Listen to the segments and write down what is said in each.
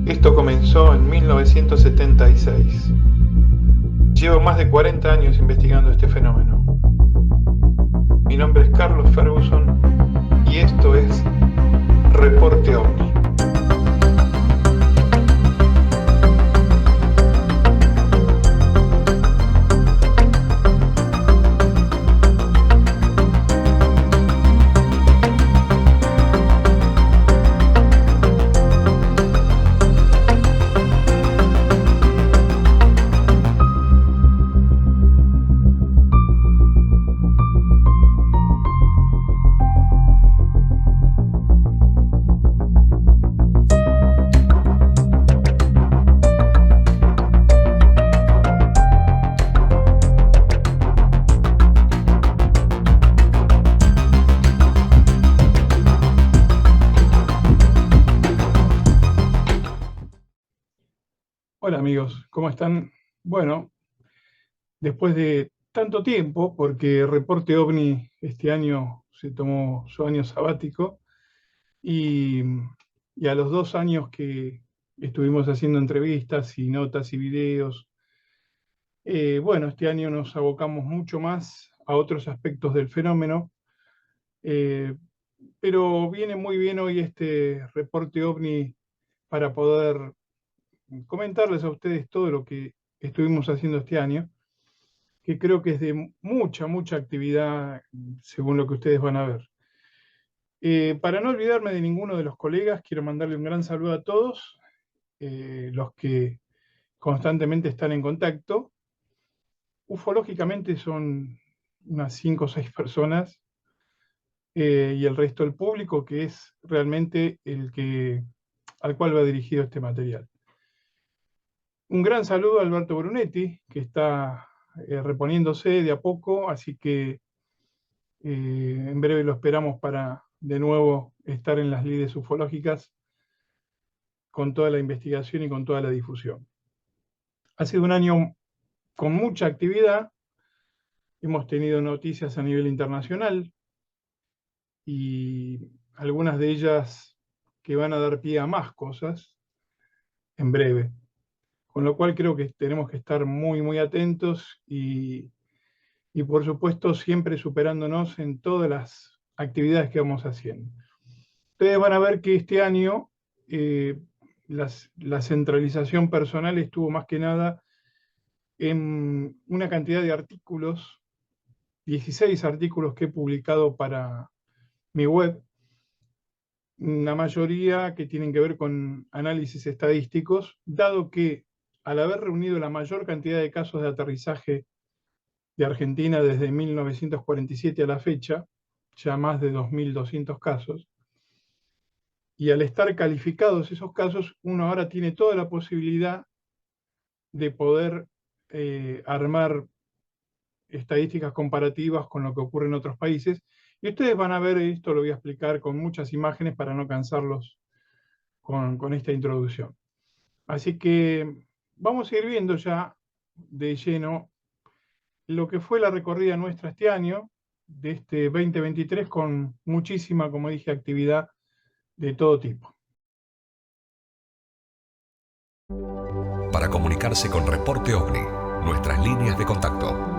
Esto comenzó en 1976. Llevo más de 40 años investigando este fenómeno. Mi nombre es Carlos Ferguson y esto es Reporte OVNI. Hola amigos, ¿cómo están? Bueno, después de tanto tiempo, porque Reporte OVNI este año se tomó su año sabático y, y a los 2 años que estuvimos haciendo entrevistas y notas y videos, bueno, este año nos abocamos mucho más a otros aspectos del fenómeno, eh, pero viene muy bien hoy este Reporte OVNI para poder comentarles a ustedes todo lo que estuvimos haciendo este año, que creo que es de mucha actividad según lo que ustedes van a ver. Para no olvidarme de ninguno de los colegas, quiero mandarle un gran saludo a todos, los que constantemente están en contacto. Ufológicamente son unas 5 o 6 personas, y el resto del público, que es realmente al cual va dirigido este material. Un gran saludo a Alberto Brunetti, que está reponiéndose de a poco, así que en breve lo esperamos para de nuevo estar en las lides ufológicas con toda la investigación y con toda la difusión. Ha sido un año con mucha actividad, hemos tenido noticias a nivel internacional y algunas de ellas que van a dar pie a más cosas en breve. Con lo cual creo que tenemos que estar muy atentos y por supuesto siempre superándonos en todas las actividades que vamos haciendo. Ustedes van a ver que este año eh, la centralización personal estuvo más que nada en una cantidad de artículos, 16 artículos que he publicado para mi web, la mayoría que tienen que ver con análisis estadísticos, dado que al haber reunido la mayor cantidad de casos de aterrizaje de Argentina desde 1947 a la fecha, ya más de 2.200 casos, y al estar calificados esos casos, uno ahora tiene toda la posibilidad de poder armar estadísticas comparativas con lo que ocurre en otros países. Y ustedes van a ver, esto lo voy a explicar con muchas imágenes para no cansarlos con esta introducción. Así que vamos a ir viendo ya de lleno lo que fue la recorrida nuestra este año, de este 2023, con muchísima, como dije, actividad de todo tipo. Para comunicarse con Reporte OVNI, nuestras líneas de contacto.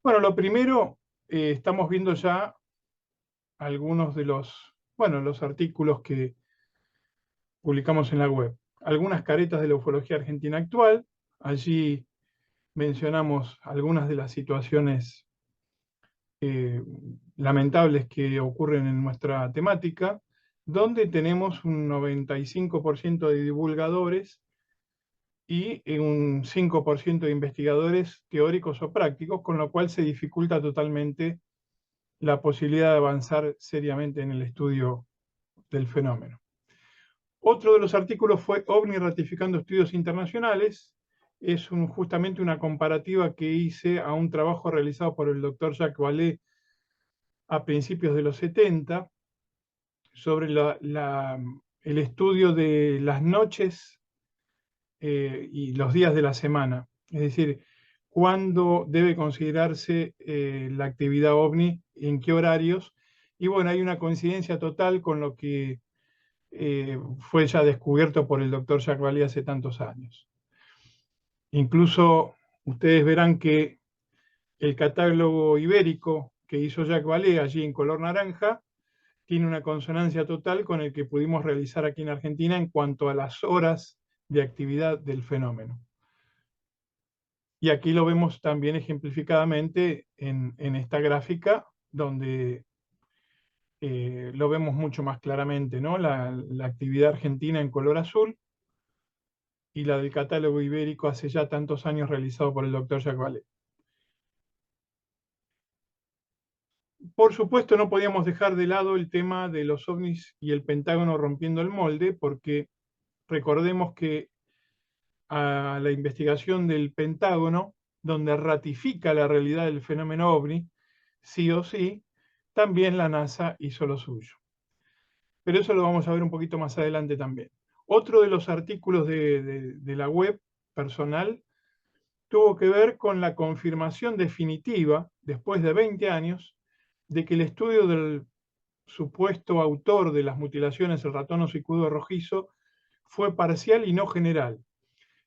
Bueno, lo primero, estamos viendo ya algunos de los artículos que publicamos en la web. Algunas caretas de la ufología argentina actual. Allí mencionamos algunas de las situaciones lamentables que ocurren en nuestra temática, donde tenemos un 95% de divulgadores y un 5% de investigadores teóricos o prácticos, con lo cual se dificulta totalmente la posibilidad de avanzar seriamente en el estudio del fenómeno. Otro de los artículos fue OVNI ratificando estudios internacionales. Es justamente una comparativa que hice a un trabajo realizado por el doctor Jacques Vallée a principios de los 70 sobre el estudio de las noches y los días de la semana. Es decir, cuándo debe considerarse la actividad OVNI, en qué horarios. Y bueno, hay una coincidencia total con lo que fue ya descubierto por el doctor Jacques Vallée hace tantos años. Incluso ustedes verán que el catálogo ibérico que hizo Jacques Vallée allí en color naranja tiene una consonancia total con el que pudimos realizar aquí en Argentina en cuanto a las horas de actividad del fenómeno. Y aquí lo vemos también ejemplificadamente en esta gráfica, donde lo vemos mucho más claramente, ¿no? La actividad argentina en color azul y la del catálogo ibérico hace ya tantos años realizado por el doctor Jacques Vallée. Por supuesto, no podíamos dejar de lado el tema de los ovnis y el Pentágono rompiendo el molde, porque recordemos que a la investigación del Pentágono, donde ratifica la realidad del fenómeno ovni, sí o sí, también la NASA hizo lo suyo. Pero eso lo vamos a ver un poquito más adelante también. Otro de los artículos de la web personal tuvo que ver con la confirmación definitiva, después de 20 años, de que el estudio del supuesto autor de las mutilaciones, el ratón hocicudo rojizo, fue parcial y no general.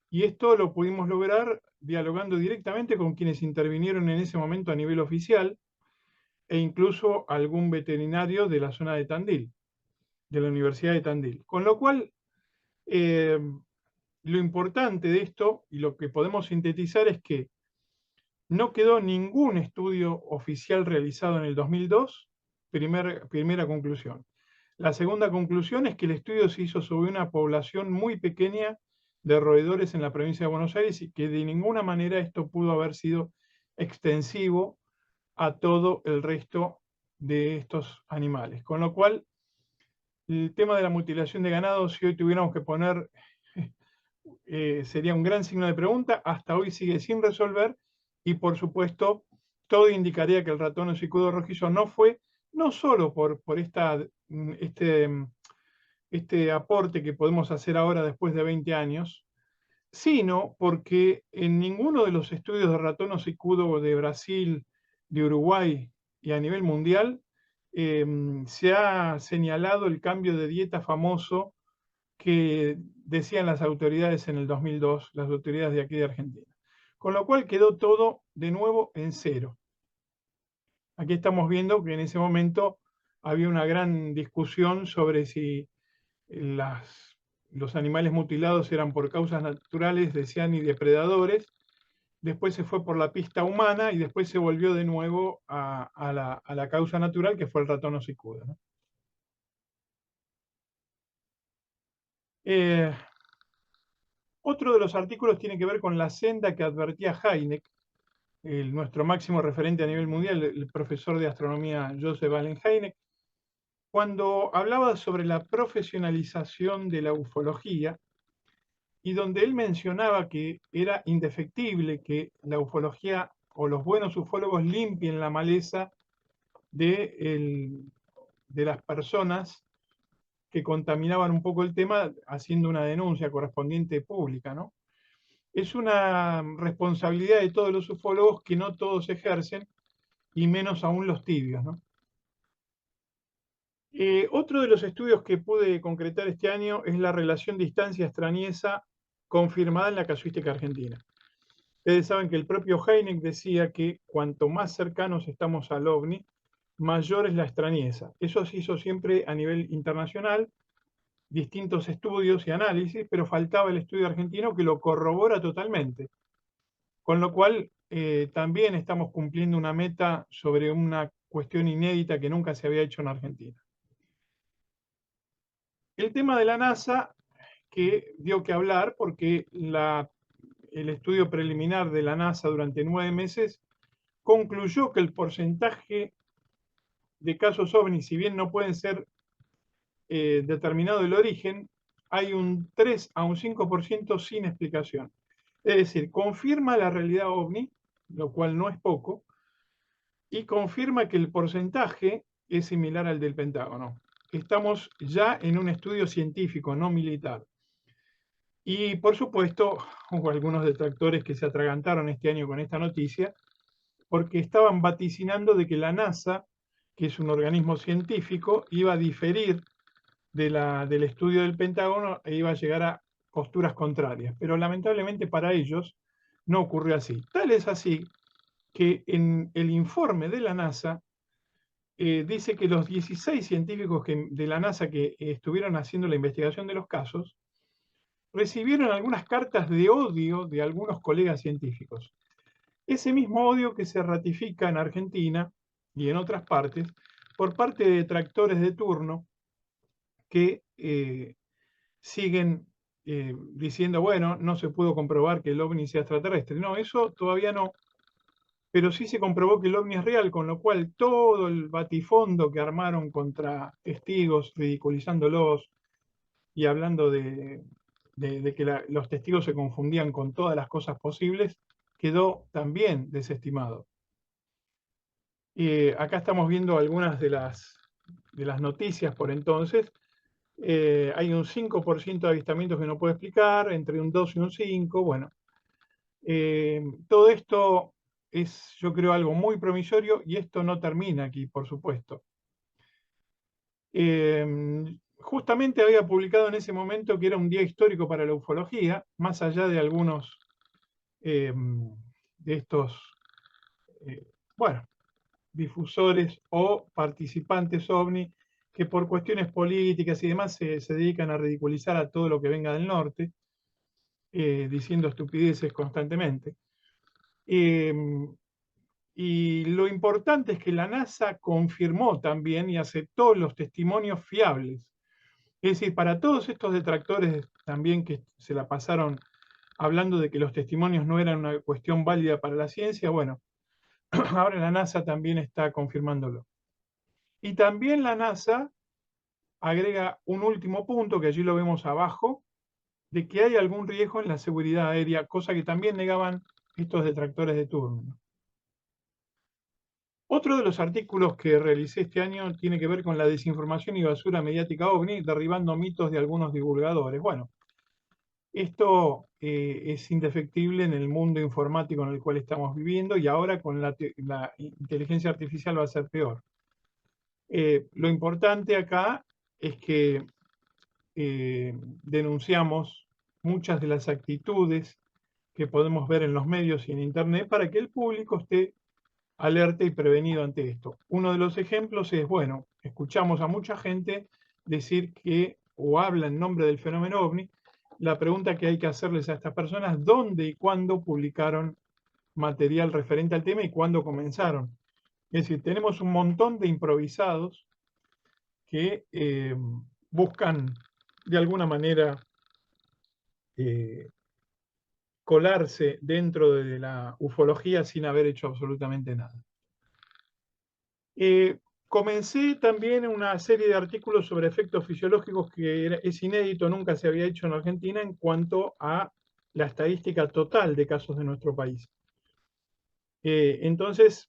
Y esto lo pudimos lograr dialogando directamente con quienes intervinieron en ese momento a nivel oficial e incluso algún veterinario de la zona de Tandil, de la Universidad de Tandil. Con lo cual, lo importante de esto y lo que podemos sintetizar es que no quedó ningún estudio oficial realizado en el 2002, primera conclusión. La segunda conclusión es que el estudio se hizo sobre una población muy pequeña de roedores en la provincia de Buenos Aires y que de ninguna manera esto pudo haber sido extensivo a todo el resto de estos animales. Con lo cual, el tema de la mutilación de ganado, si hoy tuviéramos que poner, sería un gran signo de pregunta, hasta hoy sigue sin resolver y por supuesto todo indicaría que el ratón hocicudo rojizo no fue, no solo por este aporte que podemos hacer ahora después de 20 años, sino porque en ninguno de los estudios de ratón hocicudo de Brasil, de Uruguay y a nivel mundial se ha señalado el cambio de dieta famoso que decían las autoridades en el 2002, las autoridades de aquí de Argentina. Con lo cual quedó todo de nuevo en cero. Aquí estamos viendo que en ese momento había una gran discusión sobre si los animales mutilados eran por causas naturales, decían, y depredadores. Después se fue por la pista humana y después se volvió de nuevo a la causa natural, que fue el ratón hocicudo, ¿no? Otro de los artículos tiene que ver con la senda que advertía Hynek, nuestro máximo referente a nivel mundial, el profesor de astronomía Joseph Allen Hynek, cuando hablaba sobre la profesionalización de la ufología y donde él mencionaba que era indefectible que la ufología o los buenos ufólogos limpien la maleza de las personas que contaminaban un poco el tema haciendo una denuncia correspondiente pública, ¿no? Es una responsabilidad de todos los ufólogos que no todos ejercen, y menos aún los tibios, ¿no? Otro de los estudios que pude concretar este año es la relación distancia-extrañeza confirmada en la casuística argentina. Ustedes saben que el propio Hynek decía que cuanto más cercanos estamos al OVNI, mayor es la extrañeza. Eso se hizo siempre a nivel internacional, distintos estudios y análisis, pero faltaba el estudio argentino que lo corrobora totalmente. Con lo cual, también estamos cumpliendo una meta sobre una cuestión inédita que nunca se había hecho en Argentina. El tema de la NASA, que dio que hablar porque el estudio preliminar de la NASA durante 9 meses concluyó que el porcentaje de casos ovni, si bien no pueden ser determinado el origen, hay un 3 a un 5% sin explicación. Es decir, confirma la realidad ovni, lo cual no es poco, y confirma que el porcentaje es similar al del Pentágono. Estamos ya en un estudio científico, no militar. Y por supuesto, hubo algunos detractores que se atragantaron este año con esta noticia, porque estaban vaticinando de que la NASA, que es un organismo científico, iba a diferir del estudio del Pentágono e iba a llegar a posturas contrarias. Pero lamentablemente para ellos no ocurrió así. Tal es así que en el informe de la NASA dice que los 16 científicos de la NASA que estuvieron haciendo la investigación de los casos recibieron algunas cartas de odio de algunos colegas científicos. Ese mismo odio que se ratifica en Argentina y en otras partes por parte de detractores de turno que siguen diciendo, bueno, no se pudo comprobar que el ovni sea extraterrestre. No, eso todavía no, pero sí se comprobó que el ovni es real, con lo cual todo el batifondo que armaron contra testigos, ridiculizándolos y hablando de que los testigos se confundían con todas las cosas posibles, quedó también desestimado. Acá estamos viendo algunas de las noticias por entonces. Hay un 5% de avistamientos que no puedo explicar, entre un 2 y un 5. Bueno, todo esto es, yo creo, algo muy promisorio y esto no termina aquí, por supuesto. Justamente había publicado en ese momento que era un día histórico para la ufología, más allá de algunos de estos, bueno, difusores o participantes ovni que por cuestiones políticas y demás se dedican a ridiculizar a todo lo que venga del norte, diciendo estupideces constantemente. Y lo importante es que la NASA confirmó también y aceptó los testimonios fiables. Es decir, para todos estos detractores también que se la pasaron hablando de que los testimonios no eran una cuestión válida para la ciencia, bueno, ahora la NASA también está confirmándolo. Y también la NASA agrega un último punto, que allí lo vemos abajo, de que hay algún riesgo en la seguridad aérea, cosa que también negaban estos detractores de turno. Otro de los artículos que realicé este año tiene que ver con la desinformación y basura mediática ovni, derribando mitos de algunos divulgadores. Bueno, esto es indefectible en el mundo informático en el cual estamos viviendo y ahora con la inteligencia artificial va a ser peor. Lo importante acá es que denunciamos muchas de las actitudes que podemos ver en los medios y en Internet para que el público esté alerta y prevenido ante esto. Uno de los ejemplos es, bueno, escuchamos a mucha gente decir que, o habla en nombre del fenómeno OVNI, la pregunta que hay que hacerles a estas personas, ¿dónde y cuándo publicaron material referente al tema y cuándo comenzaron? Es decir, tenemos un montón de improvisados que buscan de alguna manera colarse dentro de la ufología sin haber hecho absolutamente nada. Comencé también una serie de artículos sobre efectos fisiológicos que es inédito, nunca se había hecho en Argentina en cuanto a la estadística total de casos de nuestro país. Entonces,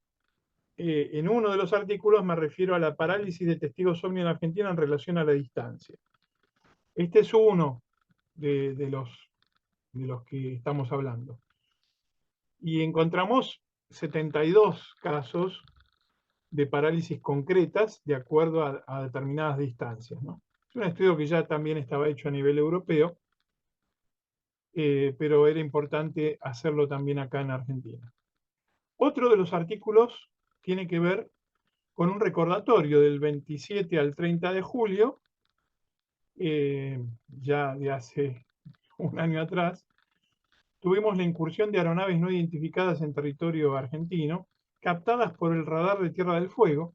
en uno de los artículos me refiero a la parálisis de testigos ovni en Argentina en relación a la distancia. Este es uno de los que estamos hablando. Y encontramos 72 casos de parálisis concretas de acuerdo a determinadas distancias, ¿no? Es un estudio que ya también estaba hecho a nivel europeo, pero era importante hacerlo también acá en Argentina. Otro de los artículos tiene que ver con un recordatorio del 27 al 30 de julio, ya de hace un año atrás, tuvimos la incursión de aeronaves no identificadas en territorio argentino, captadas por el radar de Tierra del Fuego,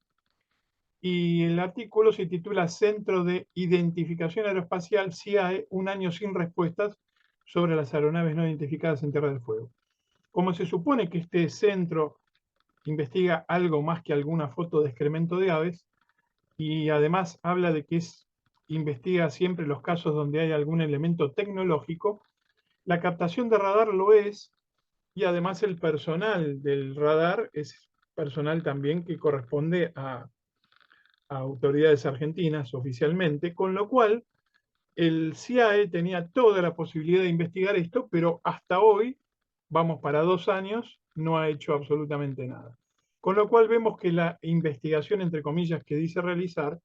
y el artículo se titula Centro de Identificación Aeroespacial, CIAE, un año sin respuestas sobre las aeronaves no identificadas en Tierra del Fuego. Como se supone que este centro investiga algo más que alguna foto de excremento de aves, y además habla de que investiga siempre los casos donde hay algún elemento tecnológico, la captación de radar lo es, y además el personal del radar es personal también que corresponde a autoridades argentinas oficialmente, con lo cual el CIAE tenía toda la posibilidad de investigar esto, pero hasta hoy, vamos para 2 años, no ha hecho absolutamente nada. Con lo cual vemos que la investigación, entre comillas, que dice realizar,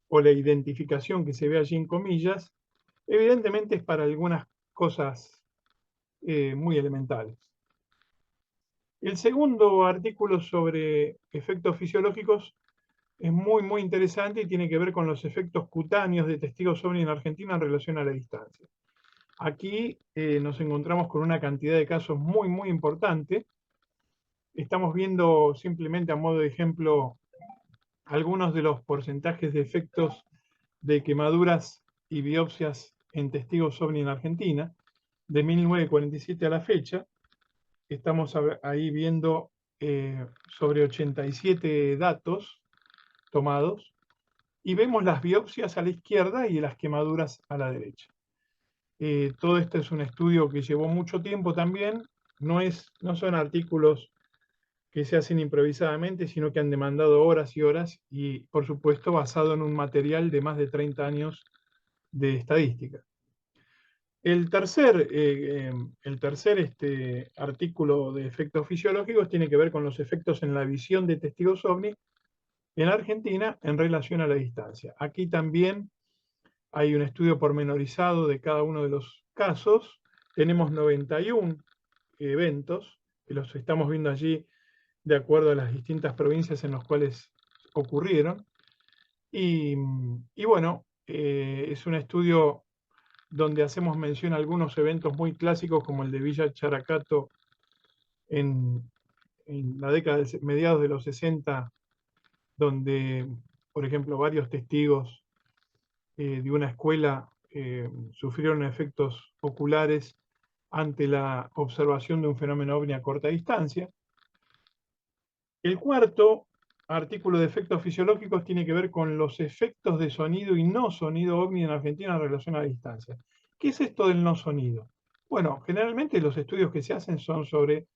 o la identificación que se ve allí en comillas, evidentemente es para algunas cosas muy elementales. El segundo artículo sobre efectos fisiológicos es muy interesante y tiene que ver con los efectos cutáneos de testigos ovni en Argentina en relación a la distancia. Aquí nos encontramos con una cantidad de casos muy importante. Estamos viendo simplemente a modo de ejemplo algunos de los porcentajes de efectos de quemaduras y biopsias en testigos ovni en Argentina, de 1947 a la fecha. Estamos ahí viendo sobre 87 datos tomados, y vemos las biopsias a la izquierda y las quemaduras a la derecha. Todo esto es un estudio que llevó mucho tiempo también, no son artículos que se hacen improvisadamente, sino que han demandado horas y horas, y por supuesto basado en un material de más de 30 años de estadística. El tercer artículo de efectos fisiológicos tiene que ver con los efectos en la visión de testigos ovni en Argentina en relación a la distancia. Aquí también hay un estudio pormenorizado de cada uno de los casos. Tenemos 91 eventos, que los estamos viendo allí de acuerdo a las distintas provincias en las cuales ocurrieron. Y bueno, es un estudio donde hacemos mención a algunos eventos muy clásicos como el de Villa Characato en la década de mediados de los 60, donde, por ejemplo, varios testigos de una escuela sufrieron efectos oculares ante la observación de un fenómeno ovni a corta distancia. El cuarto artículo de efectos fisiológicos tiene que ver con los efectos de sonido y no sonido ovni en Argentina en relación a la distancia. ¿Qué es esto del no sonido? Bueno, generalmente los estudios que se hacen son sobre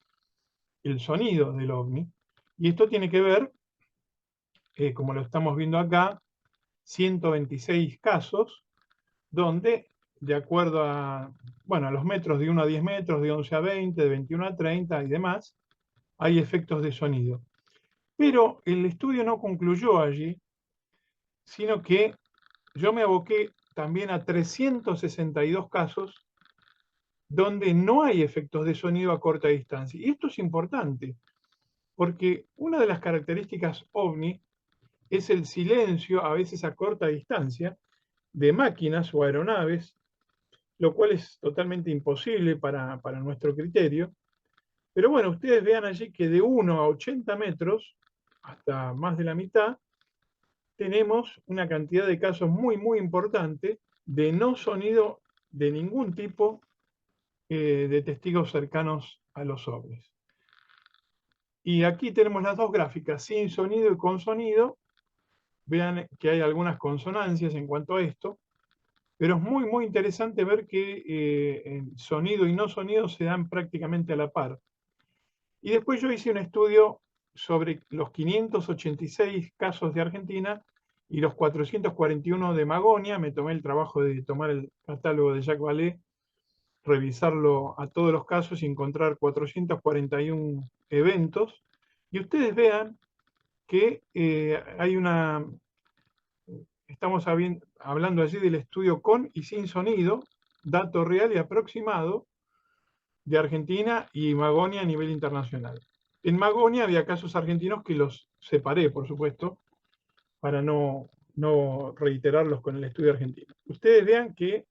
el sonido del ovni, y esto tiene que ver, como lo estamos viendo acá, 126 casos, donde de acuerdo a los metros de 1 a 10 metros, de 11 a 20, de 21 a 30 y demás, hay efectos de sonido. Pero el estudio no concluyó allí, sino que yo me aboqué también a 362 casos donde no hay efectos de sonido a corta distancia. Y esto es importante, porque una de las características ovni es el silencio, a veces a corta distancia, de máquinas o aeronaves, lo cual es totalmente imposible para nuestro criterio. Pero bueno, ustedes vean allí que de 1 a 80 metros, hasta más de la mitad, tenemos una cantidad de casos muy importante de no sonido de ningún tipo de testigos cercanos a los ovnis. Y aquí tenemos las dos gráficas, sin sonido y con sonido. Vean que hay algunas consonancias en cuanto a esto, pero es muy interesante ver que sonido y no sonido se dan prácticamente a la par. Y después yo hice un estudio sobre los 586 casos de Argentina y los 441 de Magonia. Me tomé el trabajo de tomar el catálogo de Jacques Vallée, revisarlo a todos los casos y encontrar 441 eventos. Y ustedes vean que estamos hablando allí del estudio con y sin sonido, dato real y aproximado de Argentina y Magonia a nivel internacional. En Magonia había casos argentinos que los separé, por supuesto, para no reiterarlos con el estudio argentino. Ustedes vean que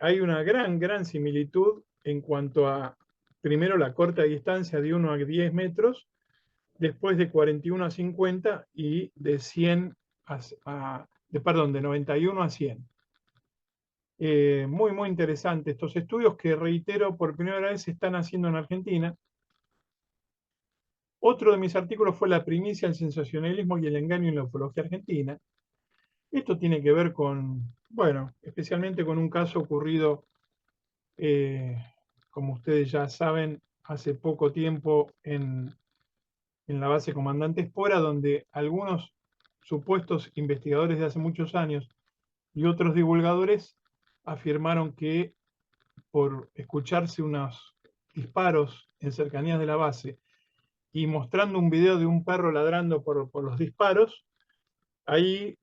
hay una gran similitud en cuanto a, primero, la corta distancia de 1 a 10 metros, después de 41 a 50 y de 100 de 91 a 100. Muy, muy interesante estos estudios que, reitero, por primera vez se están haciendo en Argentina. Otro de mis artículos fue la primicia, el sensacionalismo y el engaño en la ufología argentina. Esto tiene que ver con, bueno, especialmente con un caso ocurrido, como ustedes ya saben, hace poco tiempo en la base Comandante Espora, donde algunos supuestos investigadores de hace muchos años y otros divulgadores afirmaron que por escucharse unos disparos en cercanías de la base y mostrando un video de un perro ladrando por los disparos, ahí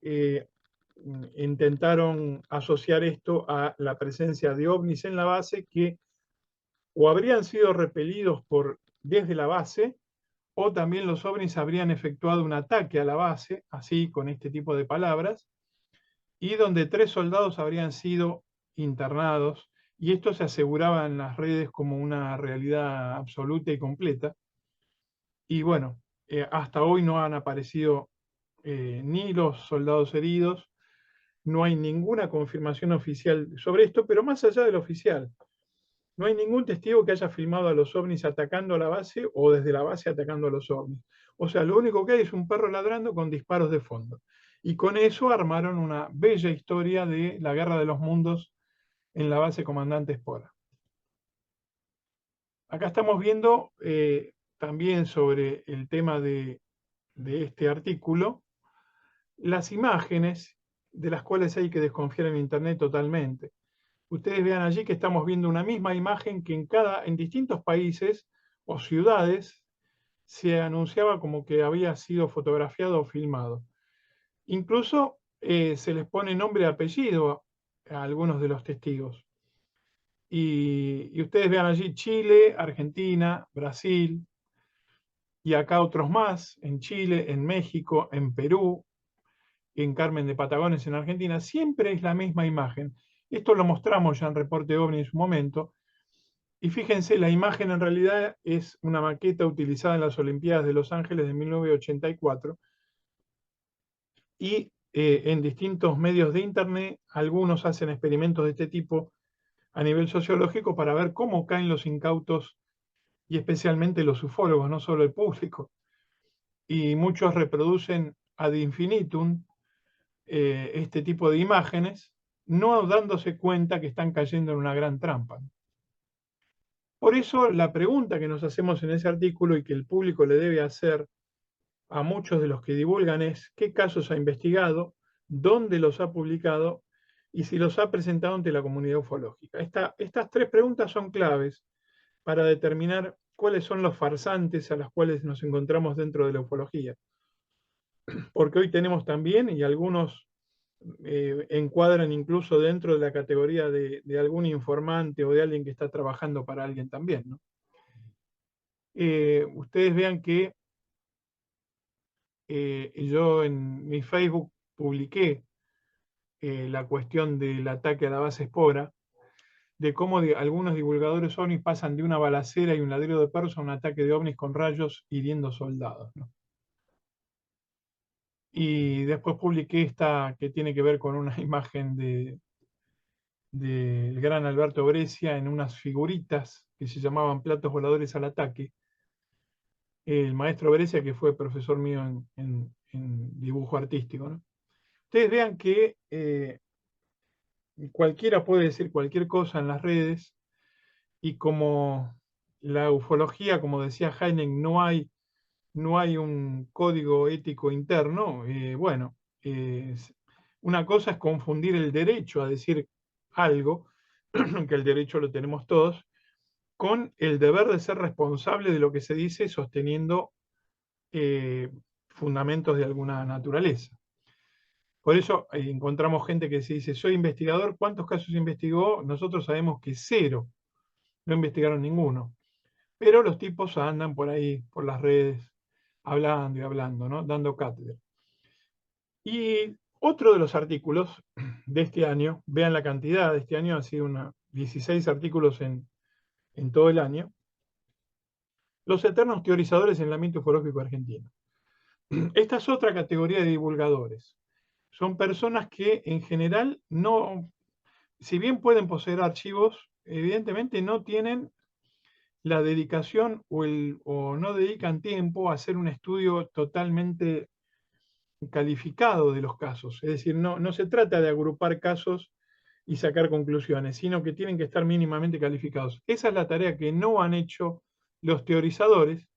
intentaron asociar esto a la presencia de ovnis en la base que o habrían sido repelidos desde la base, o también los ovnis habrían efectuado un ataque a la base, así con este tipo de palabras, y donde 3 soldados habrían sido internados, y esto se aseguraba en las redes como una realidad absoluta y completa. Y bueno, hasta hoy no han aparecido ni los soldados heridos, no hay ninguna confirmación oficial sobre esto, pero más allá del oficial, no hay ningún testigo que haya filmado a los ovnis atacando a la base o desde la base atacando a los ovnis. O sea, lo único que hay es un perro ladrando con disparos de fondo. Y con eso armaron una bella historia de la Guerra de los Mundos en la base Comandante Espora. Acá estamos viendo también sobre el tema de este artículo, las imágenes de las cuales hay que desconfiar en Internet totalmente. Ustedes vean allí que estamos viendo una misma imagen que en distintos países o ciudades se anunciaba como que había sido fotografiado o filmado. Incluso se les pone nombre y apellido a algunos de los testigos. Y ustedes vean allí Chile, Argentina, Brasil, y acá otros más, en Chile, en México, en Perú, en Carmen de Patagones, en Argentina, siempre es la misma imagen. Esto lo mostramos ya en Reporte OVNI en su momento. Y fíjense, la imagen en realidad es una maqueta utilizada en las Olimpiadas de Los Ángeles de 1984. Y en distintos medios de Internet, algunos hacen experimentos de este tipo a nivel sociológico para ver cómo caen los incautos y especialmente los ufólogos, no solo el público. Y muchos reproducen ad infinitum este tipo de imágenes, no dándose cuenta que están cayendo en una gran trampa. Por eso la pregunta que nos hacemos en ese artículo y que el público le debe hacer a muchos de los que divulgan es qué casos ha investigado, dónde los ha publicado y si los ha presentado ante la comunidad ufológica. Estas 3 preguntas son claves para determinar cuáles son los farsantes a los cuales nos encontramos dentro de la ufología. Porque hoy tenemos también, y algunos encuadran incluso dentro de la categoría de algún informante o de alguien que está trabajando para alguien también, ¿no? Ustedes vean que yo en mi Facebook publiqué la cuestión del ataque a la base Espora, de cómo algunos divulgadores ovnis pasan de una balacera y un ladrido de perros a un ataque de ovnis con rayos hiriendo soldados, ¿no? Y después publiqué esta que tiene que ver con una imagen del gran Alberto Brescia en unas figuritas que se llamaban platos voladores al ataque. El maestro Brescia, que fue profesor mío en dibujo artístico, ¿no? Ustedes vean que cualquiera puede decir cualquier cosa en las redes y como la ufología, como decía Heineck, no hay un código ético interno, bueno, una cosa es confundir el derecho a decir algo, que el derecho lo tenemos todos, con el deber de ser responsable de lo que se dice sosteniendo fundamentos de alguna naturaleza. Por eso encontramos gente que se dice, soy investigador, ¿cuántos casos investigó? Nosotros sabemos que 0, no investigaron ninguno. Pero los tipos andan por ahí, por las redes, hablando y hablando, ¿no? Dando cátedra. Y otro de los artículos de este año, vean la cantidad, de este año ha sido 16 artículos en en todo el año, los eternos teorizadores en el ambiente ufológico argentino. Esta es otra categoría de divulgadores. Son personas que en general no, si bien pueden poseer archivos, evidentemente no tienen la dedicación o no dedican tiempo a hacer un estudio totalmente calificado de los casos. Es decir, no se trata de agrupar casos y sacar conclusiones, sino que tienen que estar mínimamente calificados. Esa es la tarea que no han hecho los teorizadores.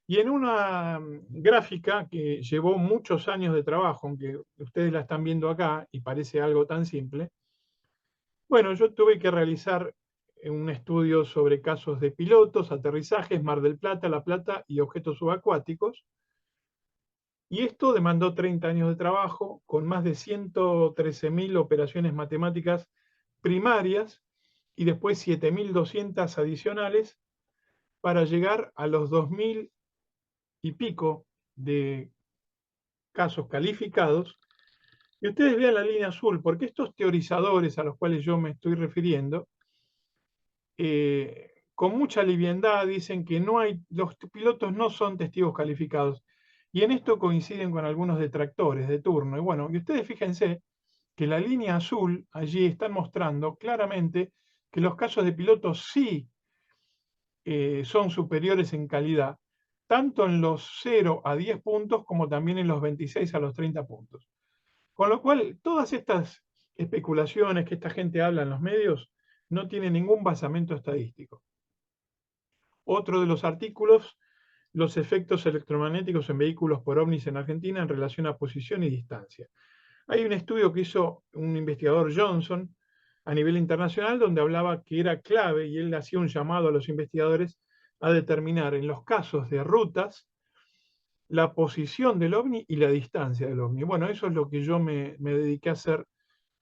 Y en una gráfica que llevó muchos años de trabajo, aunque ustedes la están viendo acá y parece algo tan simple, bueno, yo tuve que realizar un estudio sobre casos de pilotos, aterrizajes, Mar del Plata, La Plata y objetos subacuáticos. Y esto demandó 30 años de trabajo, con más de 113.000 operaciones matemáticas primarias y después 7.200 adicionales para llegar a los 2.000 y pico de casos calificados. Y ustedes vean la línea azul, porque estos teorizadores a los cuales yo me estoy refiriendo, con mucha liviandad dicen que los pilotos no son testigos calificados. Y en esto coinciden con algunos detractores de turno. Y bueno, y ustedes fíjense que la línea azul allí están mostrando claramente que los casos de pilotos sí son superiores en calidad, tanto en los 0 a 10 puntos como también en los 26 a los 30 puntos. Con lo cual, todas estas especulaciones que esta gente habla en los medios no tienen ningún basamento estadístico. Otro de los artículos, los efectos electromagnéticos en vehículos por ovnis en Argentina en relación a posición y distancia. Hay un estudio que hizo un investigador Johnson a nivel internacional donde hablaba que era clave y él hacía un llamado a los investigadores a determinar en los casos de rutas la posición del ovni y la distancia del ovni. Bueno, eso es lo que yo me dediqué a hacer.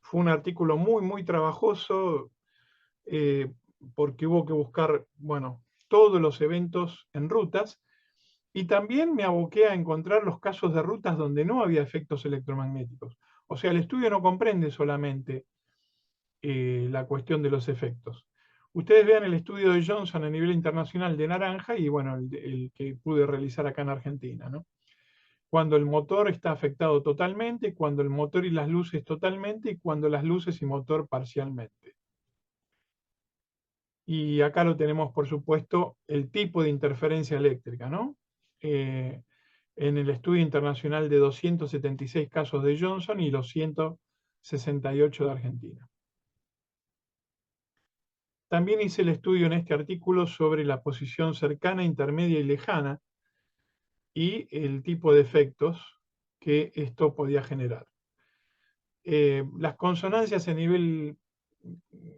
Fue un artículo muy, muy trabajoso porque hubo que buscar, bueno, todos los eventos en rutas y también me aboqué a encontrar los casos de rutas donde no había efectos electromagnéticos. O sea, el estudio no comprende solamente la cuestión de los efectos. Ustedes vean el estudio de Johnson a nivel internacional de naranja y bueno, el que pude realizar acá en Argentina, ¿no? Cuando el motor está afectado totalmente, cuando el motor y las luces totalmente y cuando las luces y motor parcialmente. Y acá lo tenemos, por supuesto, el tipo de interferencia eléctrica, ¿no? En el estudio internacional de 276 casos de Johnson y los 168 de Argentina. También hice el estudio en este artículo sobre la posición cercana, intermedia y lejana y el tipo de efectos que esto podía generar. Las consonancias a nivel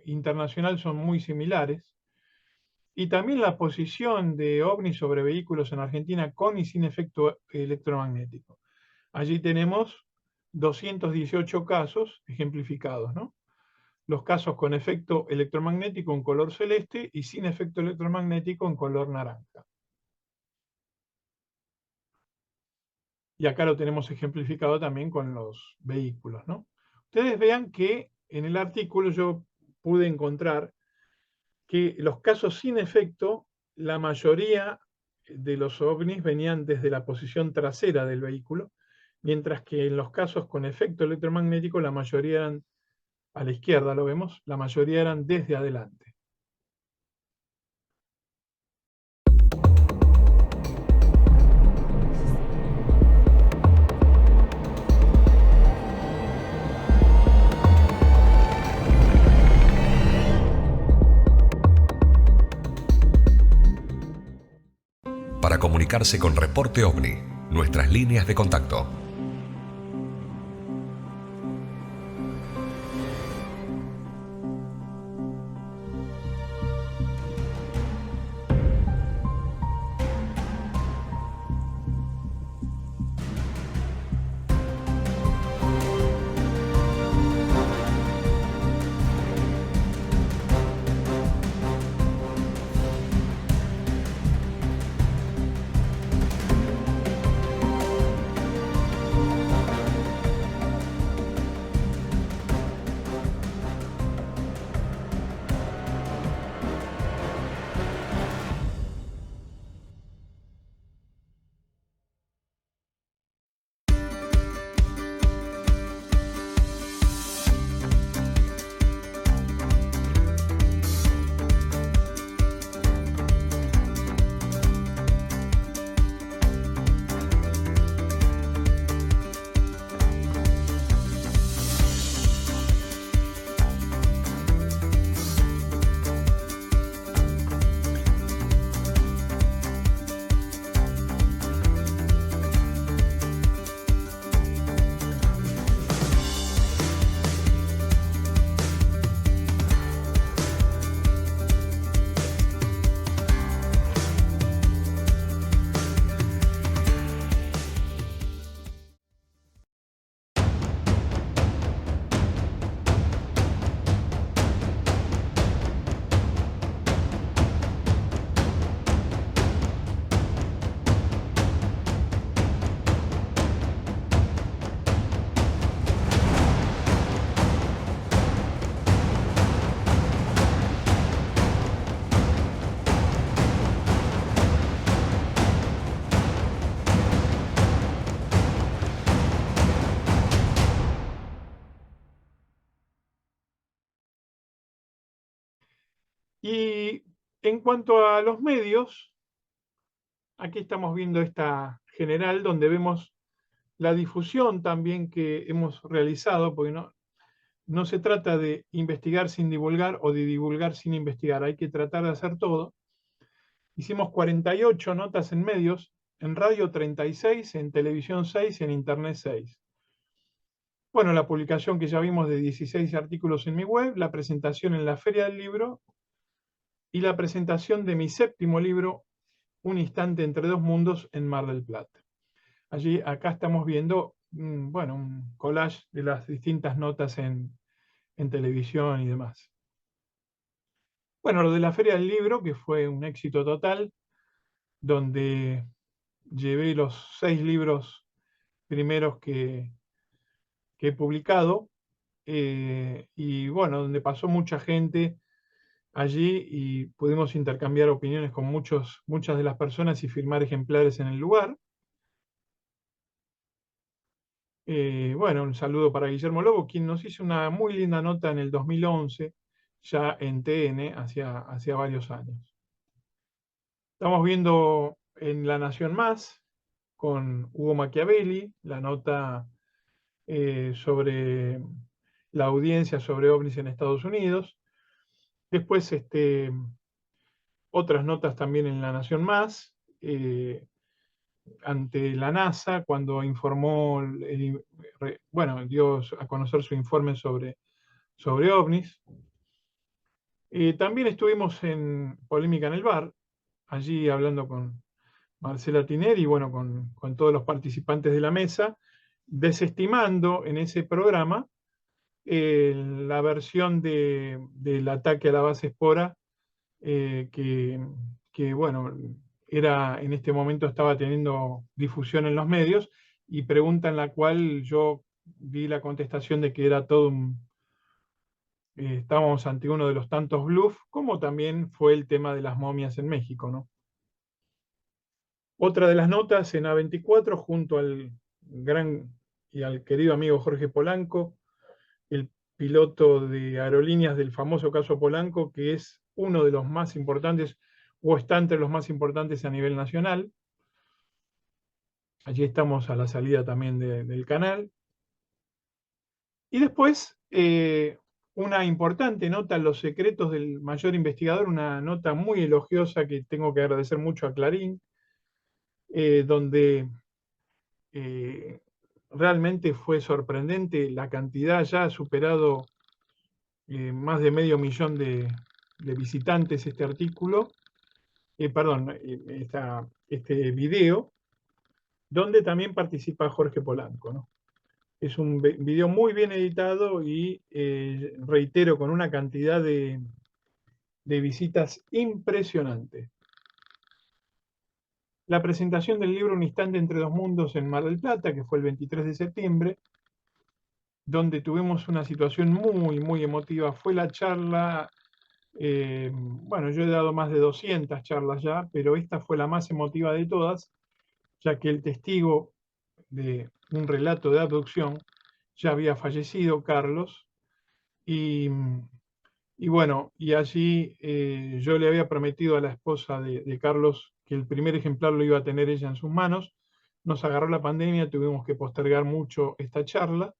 internacional son muy similares y también la posición de ovnis sobre vehículos en Argentina con y sin efecto electromagnético. Allí tenemos 218 casos ejemplificados, ¿no? Los casos con efecto electromagnético en color celeste y sin efecto electromagnético en color naranja. Y acá lo tenemos ejemplificado también con los vehículos, ¿no? Ustedes vean que en el artículo yo pude encontrar que los casos sin efecto, la mayoría de los ovnis venían desde la posición trasera del vehículo, mientras que en los casos con efecto electromagnético la mayoría eran, a la izquierda lo vemos, la mayoría eran desde adelante. Para comunicarse con Reporte OVNI, nuestras líneas de contacto. Y en cuanto a los medios, aquí estamos viendo esta general donde vemos la difusión también que hemos realizado, porque no se trata de investigar sin divulgar o de divulgar sin investigar, hay que tratar de hacer todo. Hicimos 48 notas en medios, en radio 36, en televisión 6 y en internet 6. Bueno, la publicación que ya vimos de 16 artículos en mi web, la presentación en la Feria del Libro y la presentación de mi séptimo libro, Un instante entre dos mundos, en Mar del Plata. Allí, acá estamos viendo, bueno, un collage de las distintas notas en televisión y demás. Bueno, lo de la Feria del Libro, que fue un éxito total, donde llevé los 6 libros primeros que he publicado, y bueno, donde pasó mucha gente allí y pudimos intercambiar opiniones con muchas de las personas y firmar ejemplares en el lugar. Bueno, un saludo para Guillermo Lobo, quien nos hizo una muy linda nota en el 2011, ya en TN, hacía varios años. Estamos viendo en La Nación Más, con Hugo Machiavelli, la nota sobre la audiencia sobre ovnis en Estados Unidos. Después, otras notas también en La Nación Más, ante la NASA, cuando informó, bueno, dio a conocer su informe sobre ovnis. También estuvimos en Polémica en el Bar, allí hablando con Marcela Tineri y bueno, con todos los participantes de la mesa, desestimando en ese programa la versión del ataque a la base Espora, que, bueno, en este momento estaba teniendo difusión en los medios, y pregunta en la cual yo di la contestación de que era todo estábamos ante uno de los tantos bluff, como también fue el tema de las momias en México, ¿no? Otra de las notas en A24, junto al gran y al querido amigo Jorge Polanco, el piloto de aerolíneas del famoso caso Polanco, que es uno de los más importantes, o está entre los más importantes a nivel nacional. Allí estamos a la salida también del canal. Y después, una importante nota, Los secretos del mayor investigador, una nota muy elogiosa que tengo que agradecer mucho a Clarín, donde realmente fue sorprendente la cantidad, ya ha superado más de 500.000 de visitantes este artículo, perdón, este video, donde también participa Jorge Polanco, ¿no? Es un video muy bien editado y, reitero, con una cantidad de visitas impresionante. La presentación del libro Un instante entre dos mundos en Mar del Plata, que fue el 23 de septiembre, donde tuvimos una situación muy, muy emotiva. Fue la charla, bueno, yo he dado más de 200 charlas ya, pero esta fue la más emotiva de todas, ya que el testigo de un relato de abducción ya había fallecido, Carlos, y, y bueno, y allí yo le había prometido a la esposa de Carlos que el primer ejemplar lo iba a tener ella en sus manos. Nos agarró la pandemia, tuvimos que postergar mucho esta charla,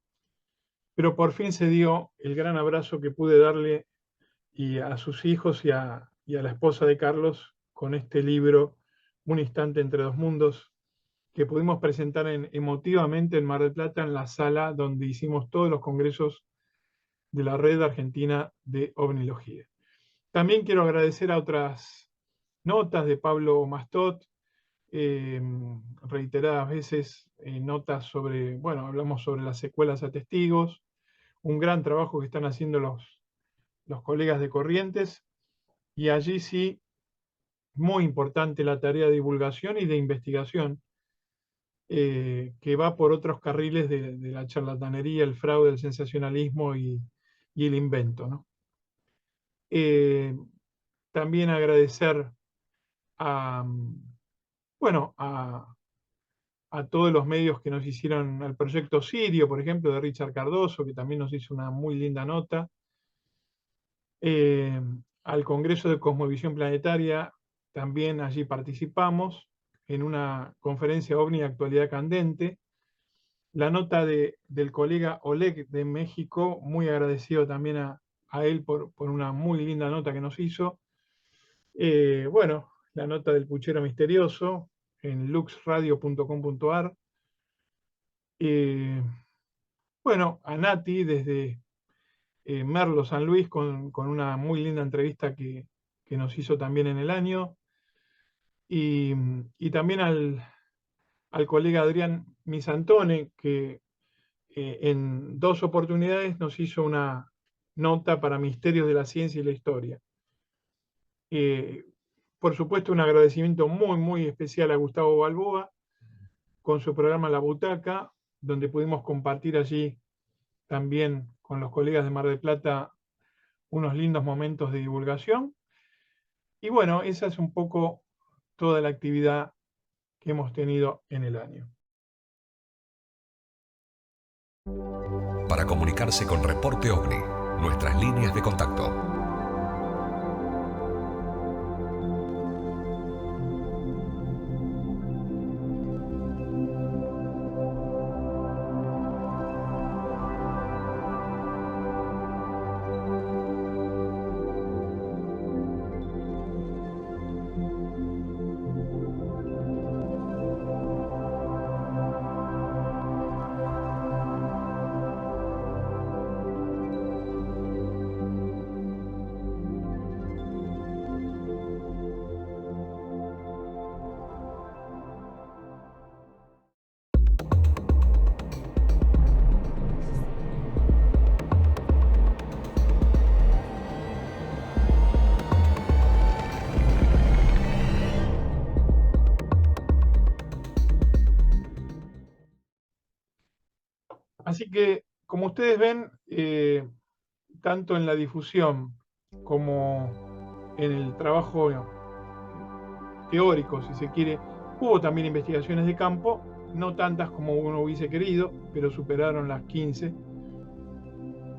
pero por fin se dio el gran abrazo que pude darle y a sus hijos y a la esposa de Carlos con este libro, Un instante entre dos mundos, que pudimos presentar emotivamente en Mar del Plata, en la sala donde hicimos todos los congresos de la Red Argentina de Ovnilogía. También quiero agradecer a otras notas de Pablo Mastot, reiteradas veces, notas sobre, bueno, hablamos sobre las secuelas a testigos, un gran trabajo que están haciendo los colegas de Corrientes, y allí sí, muy importante la tarea de divulgación y de investigación, que va por otros carriles de la charlatanería, el fraude, el sensacionalismo y el invento, ¿no? También agradecer a, bueno, a todos los medios que nos hicieron, al proyecto Sirio, por ejemplo, de Richard Cardoso, que también nos hizo una muy linda nota, al Congreso de Cosmovisión Planetaria, también allí participamos en una conferencia OVNI Actualidad Candente. La nota del colega Oleg de México, muy agradecido también a él por una muy linda nota que nos hizo. Bueno, la nota del puchero misterioso en luxradio.com.ar. Bueno, a Nati desde Merlo San Luis con una muy linda entrevista que nos hizo también en el año. Y también al colega Adrián Misantone, que en 2 oportunidades nos hizo una nota para Misterios de la Ciencia y la Historia. Por supuesto, un agradecimiento muy, muy especial a Gustavo Balboa con su programa La Butaca, donde pudimos compartir allí también con los colegas de Mar del Plata unos lindos momentos de divulgación. Y bueno, esa es un poco toda la actividad que hemos tenido en el año. Para comunicarse con Reporte OVNI, nuestras líneas de contacto. Así que, como ustedes ven, tanto en la difusión como en el trabajo teórico, si se quiere, hubo también investigaciones de campo, no tantas como uno hubiese querido, pero superaron las 15.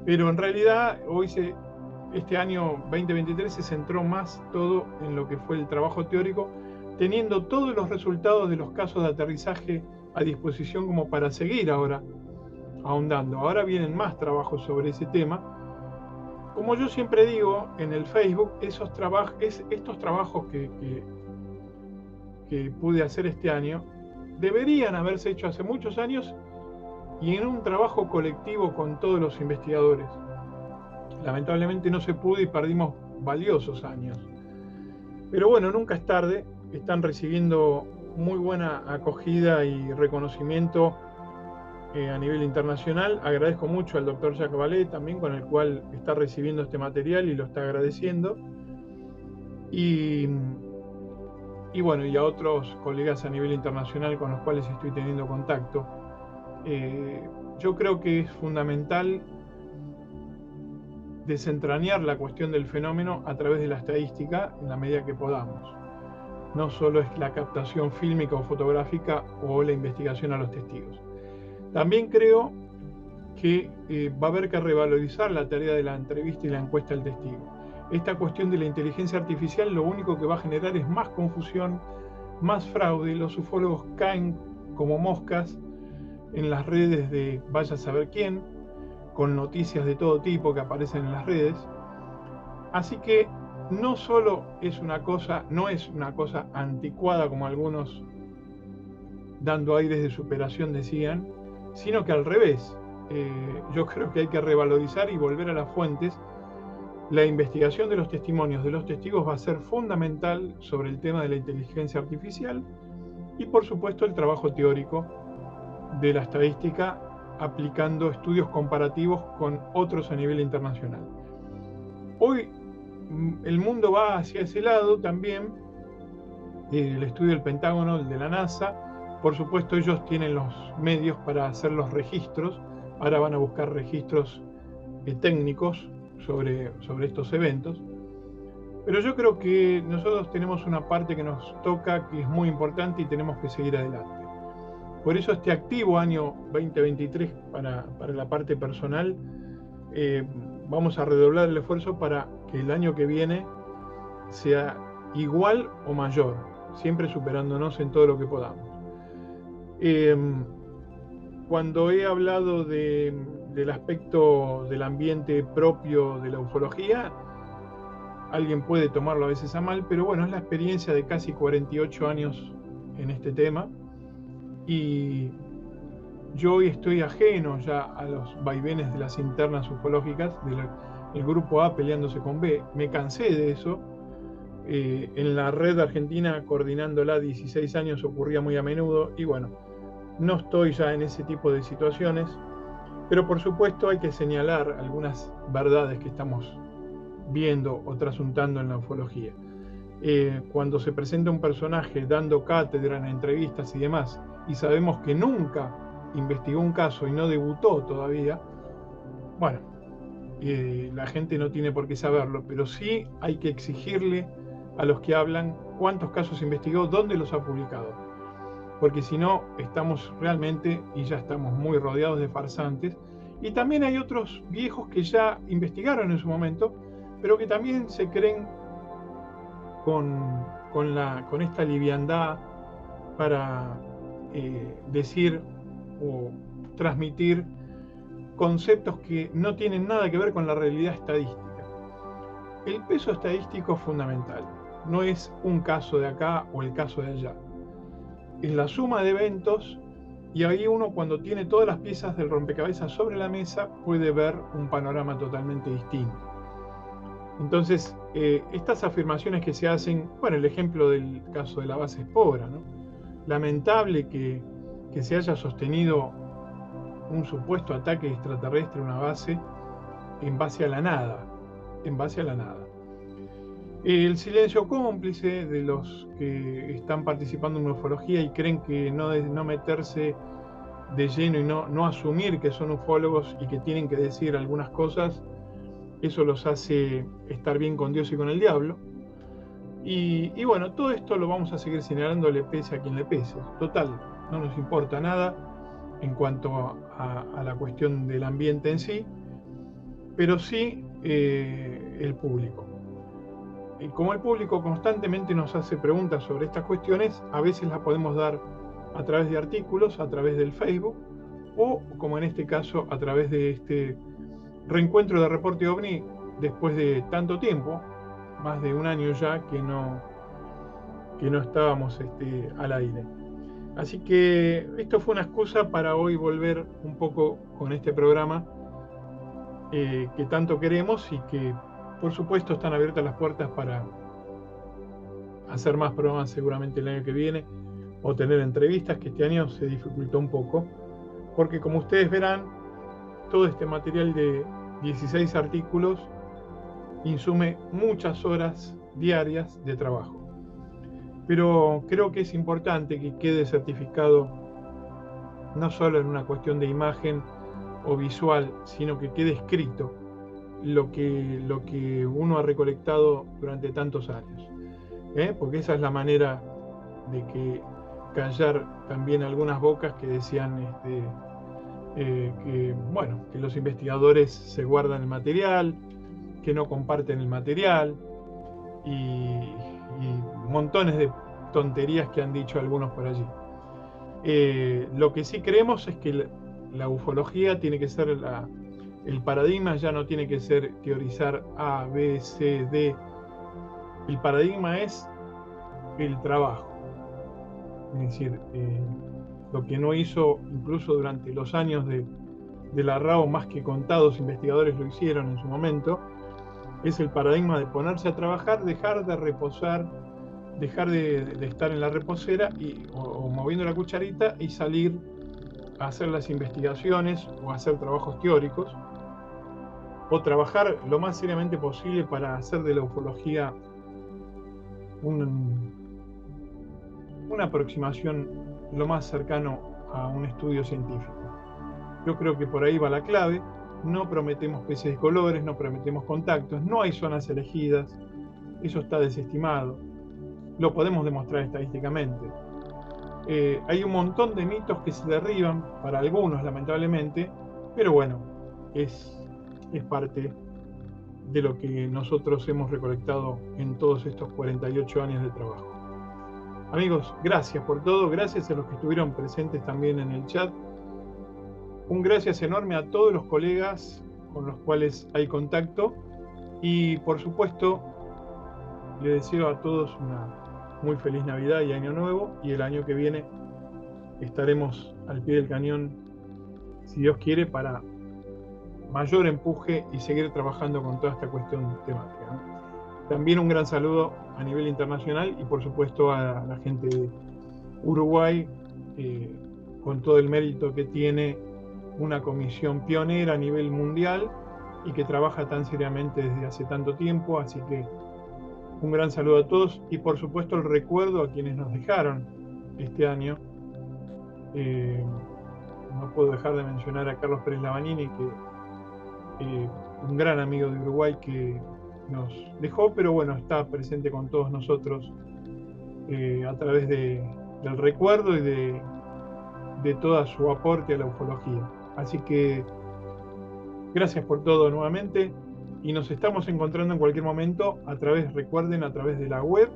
Pero en realidad, este año 2023 se centró más todo en lo que fue el trabajo teórico, teniendo todos los resultados de los casos de aterrizaje a disposición como para seguir ahora ahondando. Ahora vienen más trabajos sobre ese tema. Como yo siempre digo en el Facebook, estos trabajos que pude hacer este año deberían haberse hecho hace muchos años y en un trabajo colectivo con todos los investigadores. Lamentablemente no se pudo y perdimos valiosos años. Pero bueno, nunca es tarde. Están recibiendo muy buena acogida y reconocimiento a nivel internacional. Agradezco mucho al doctor Jacques Vallée también, con el cual está recibiendo este material y lo está agradeciendo. Y bueno, y a otros colegas a nivel internacional con los cuales estoy teniendo contacto. Yo creo que es fundamental desentrañar la cuestión del fenómeno a través de la estadística en la medida que podamos. No solo es la captación fílmica o fotográfica o la investigación a los testigos. También creo que va a haber que revalorizar la tarea de la entrevista y la encuesta al testigo. Esta cuestión de la inteligencia artificial lo único que va a generar es más confusión, más fraude. Los ufólogos caen como moscas en las redes de vaya a saber quién, con noticias de todo tipo que aparecen en las redes. Así que no solo no es una cosa anticuada como algunos dando aires de superación decían, sino que al revés. Yo creo que hay que revalorizar y volver a las fuentes. La investigación de los testimonios de los testigos va a ser fundamental sobre el tema de la inteligencia artificial y por supuesto el trabajo teórico de la estadística aplicando estudios comparativos con otros a nivel internacional. Hoy el mundo va hacia ese lado también. El estudio del Pentágono, el de la NASA, por supuesto ellos tienen los medios para hacer los registros. Ahora van a buscar registros técnicos sobre estos eventos. Pero yo creo que nosotros tenemos una parte que nos toca, que es muy importante y tenemos que seguir adelante. Por eso este activo año 2023 para la parte personal, vamos a redoblar el esfuerzo para que el año que viene sea igual o mayor, siempre superándonos en todo lo que podamos. Cuando he hablado del aspecto del ambiente propio de la ufología, alguien puede tomarlo a veces a mal, pero bueno, es la experiencia de casi 48 años en este tema, y yo hoy estoy ajeno ya a los vaivenes de las internas ufológicas, del grupo A peleándose con B. Me cansé de eso. En la red argentina, coordinándola 16 años, ocurría muy a menudo, y bueno, no estoy ya en ese tipo de situaciones, pero por supuesto hay que señalar algunas verdades que estamos viendo o trasuntando en la ufología. Cuando se presenta un personaje dando cátedra en entrevistas y demás, y sabemos que nunca investigó un caso y no debutó todavía, bueno, la gente no tiene por qué saberlo, pero sí hay que exigirle a los que hablan cuántos casos investigó, dónde los ha publicado, porque si no estamos realmente, y ya estamos muy rodeados de farsantes. Y también hay otros viejos que ya investigaron en su momento, pero que también se creen con esta liviandad para decir o transmitir conceptos que no tienen nada que ver con la realidad estadística. El peso estadístico es fundamental, no es un caso de acá o el caso de allá. Es la suma de eventos, y ahí uno, cuando tiene todas las piezas del rompecabezas sobre la mesa, puede ver un panorama totalmente distinto. Entonces, estas afirmaciones que se hacen, bueno, el ejemplo del caso de la base Spora, ¿no? Lamentable que se haya sostenido un supuesto ataque extraterrestre a una base en base a la nada, en base a la nada. El silencio cómplice de los que están participando en ufología y creen que no meterse de lleno y no asumir que son ufólogos y que tienen que decir algunas cosas, eso los hace estar bien con Dios y con el diablo. Y bueno, todo esto lo vamos a seguir señalándole pese a quien le pese. Total, no nos importa nada en cuanto a la cuestión del ambiente en sí, pero sí el público. Y como el público constantemente nos hace preguntas sobre estas cuestiones, a veces las podemos dar a través de artículos, a través del Facebook, o, como en este caso, a través de este reencuentro de Reporte OVNI después de tanto tiempo, más de un año ya que no estábamos al aire. Así que esto fue una excusa para hoy volver un poco con este programa que tanto queremos, y que por supuesto están abiertas las puertas para hacer más programas seguramente el año que viene, o tener entrevistas, que este año se dificultó un poco, porque como ustedes verán, todo este material de 16 artículos insume muchas horas diarias de trabajo. Pero creo que es importante que quede certificado, no solo en una cuestión de imagen o visual, sino que quede escrito lo que uno ha recolectado durante tantos años. Porque esa es la manera de que callar también algunas bocas que decían que los investigadores se guardan el material, que no comparten el material, y montones de tonterías que han dicho algunos por allí. Lo que sí creemos es que la ufología tiene que ser el paradigma, ya no tiene que ser teorizar A, B, C, D. El paradigma es el trabajo. Es decir, lo que no hizo, incluso durante los años de la RAO, más que contados investigadores lo hicieron en su momento, es el paradigma de ponerse a trabajar, dejar de reposar, dejar de estar en la reposera o moviendo la cucharita, y salir a hacer las investigaciones o hacer trabajos teóricos, o trabajar lo más seriamente posible para hacer de la ufología una aproximación lo más cercano a un estudio científico. Yo creo que por ahí va la clave. No prometemos peces de colores, no prometemos contactos, no hay zonas elegidas, eso está desestimado, lo podemos demostrar estadísticamente. Hay un montón de mitos que se derriban, para algunos lamentablemente, pero bueno, es parte de lo que nosotros hemos recolectado en todos estos 48 años de trabajo. Amigos, gracias por todo, gracias a los que estuvieron presentes también en el chat. Un gracias enorme a todos los colegas con los cuales hay contacto y por supuesto les deseo a todos una muy feliz Navidad y Año Nuevo, y el año que viene estaremos al pie del cañón, si Dios quiere, para mayor empuje y seguir trabajando con toda esta cuestión temática, ¿no? También un gran saludo a nivel internacional y por supuesto a la gente de Uruguay, con todo el mérito que tiene una comisión pionera a nivel mundial y que trabaja tan seriamente desde hace tanto tiempo, así que un gran saludo a todos y por supuesto el recuerdo a quienes nos dejaron este año. No puedo dejar de mencionar a Carlos Pérez Lavanini, un gran amigo de Uruguay que nos dejó, pero bueno, está presente con todos nosotros a través del recuerdo y de todo su aporte a la ufología. Así que gracias por todo nuevamente y nos estamos encontrando en cualquier momento recuerden, a través de la web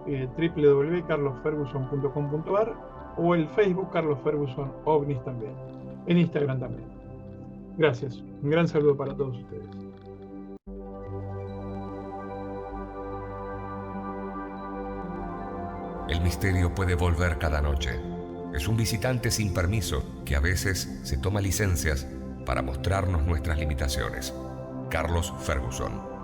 www.carlosferguson.com.ar o el Facebook Carlos Ferguson OVNIs también, en Instagram también. Gracias, un gran saludo para todos ustedes. El misterio puede volver cada noche. Es un visitante sin permiso que a veces se toma licencias para mostrarnos nuestras limitaciones. Carlos Ferguson.